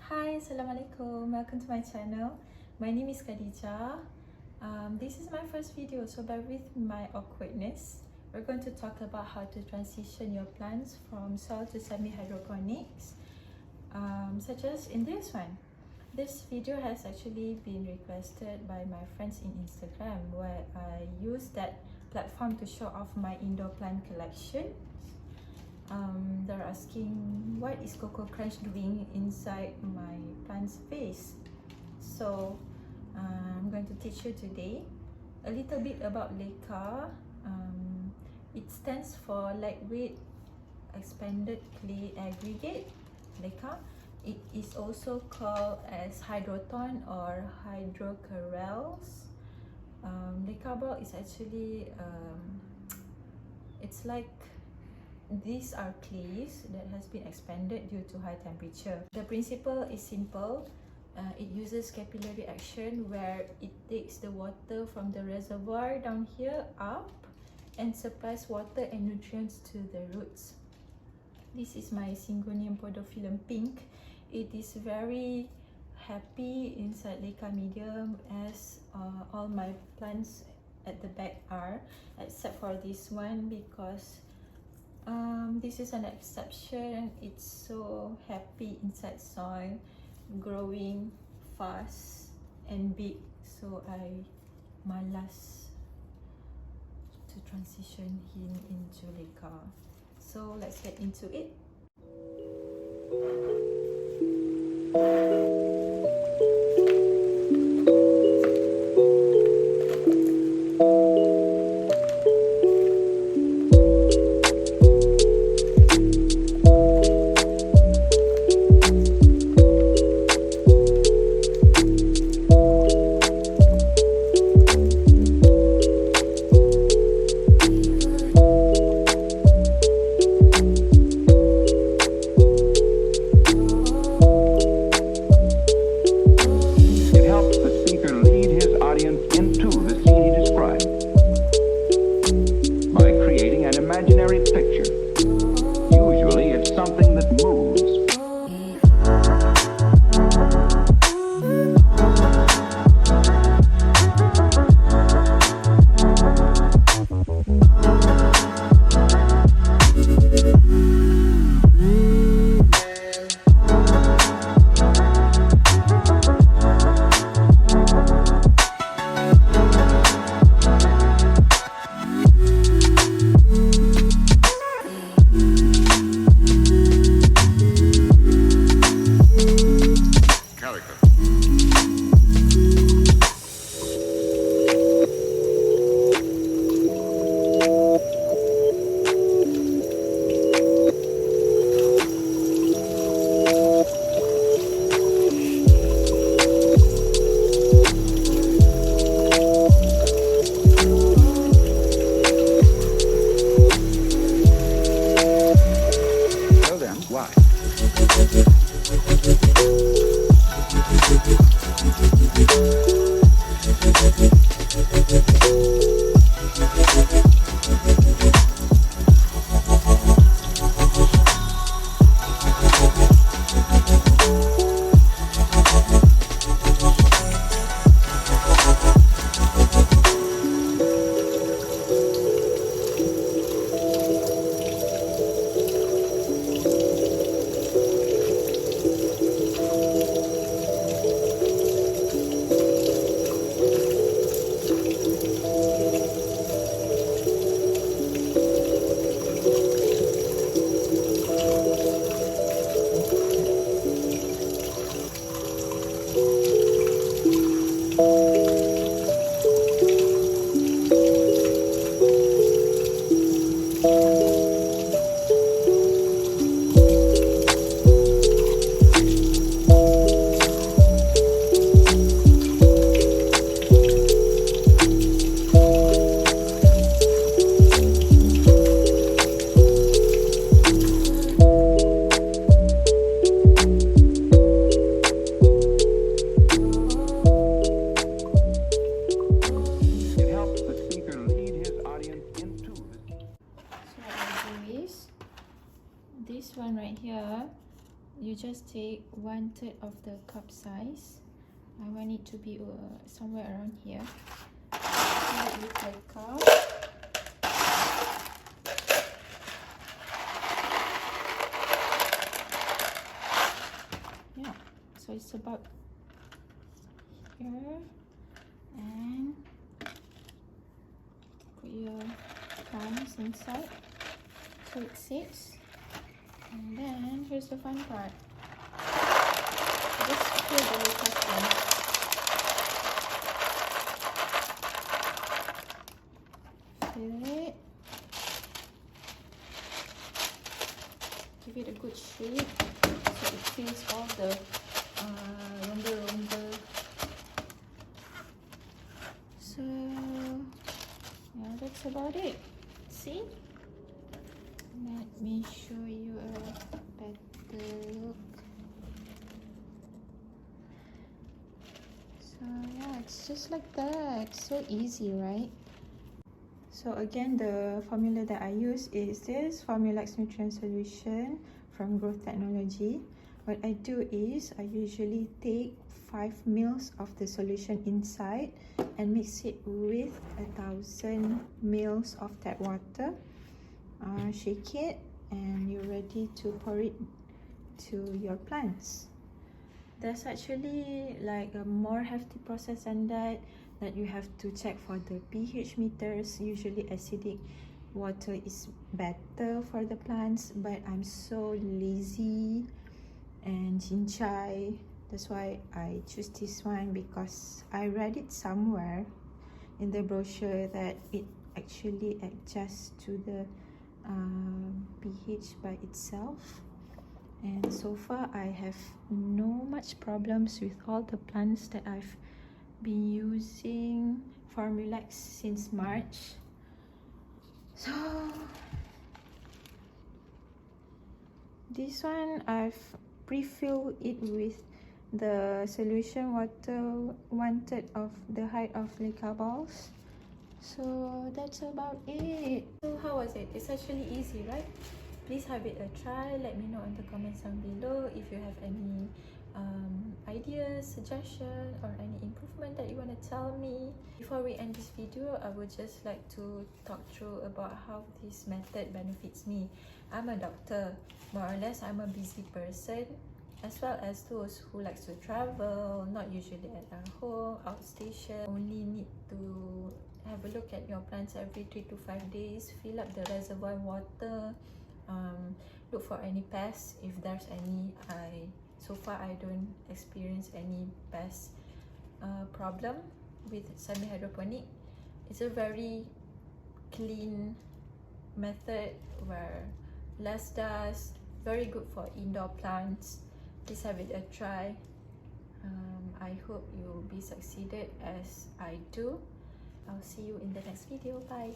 Hi, Assalamualaikum. Welcome to my channel. My name is Khadija. This is my first video, so bear with my awkwardness. We're going to talk about how to transition your plants from soil to semi-hydroponics, such as in this one. This video has actually been requested by my friends in Instagram, where I use that platform to show off my indoor plant collection. They're asking what is Coco Crunch doing inside my plant space. So I'm going to teach you today a little bit about LECA. It stands for Lightweight Expanded Clay Aggregate, LECA. It is also called as Hydroton or Hydrocorals. LECA ball is actually it's like these are clays that has been expanded due to high temperature. The principle is simple. It uses capillary action where it takes the water from the reservoir down here up and supplies water and nutrients to the roots. This is my Syngonium podophyllum pink. It is very happy inside LECA medium, as all my plants at the back are, except for this one because this is an exception. It's so happy inside soil, growing fast and big, so I malas to transition him into LECA. So let's get into it. 1/3 of the cup size. I want it to be somewhere around here. Fill it with LECA. Yeah, so it's about here, and put your plants inside so it sits. And then here's the fun part. Just fill the LECA plant. Fill it. Give it a good shape so it fills all the rumble. So yeah, that's about it. See? Let me show you a better look. So yeah, it's just like that. So easy, right? So again, the formula that I use is this Formulax Nutrient Solution from Growth Technology. What I do is I usually take 5 ml of the solution inside and mix it with 1,000 ml of tap water. Shake it, and you're ready to pour it to your plants. There's actually like a more hefty process than that you have to check for the pH meters. Usually acidic water is better for the plants, but I'm so lazy and chincai. That's why I choose this one, because I read it somewhere in the brochure that it actually adjusts to the pH by itself. And so far I have no much problems with all the plants that I've been using Formulax since March. So this one I've pre-filled it with the solution water 1/3 of the height of LECA balls. So that's about it. So how was it? It's actually easy, right? Please have it a try. Let me know in the comments down below if you have any ideas, suggestions, or any improvement that you want to tell me. Before we end this video, I would just like to talk through about how this method benefits me. I'm a doctor, more or less. I'm a busy person, as well as those who likes to travel, not usually at our home, outstation. Only need to have a look at your plants every 3 to 5 days. Fill up the reservoir water. Look for any pests if there's any. So far I don't experience any pest problem with semi-hydroponic. It's a very clean method where less dust, very good for indoor plants. Please have it a try. I hope you'll be succeeded as I do. I'll see you in the next video. Bye.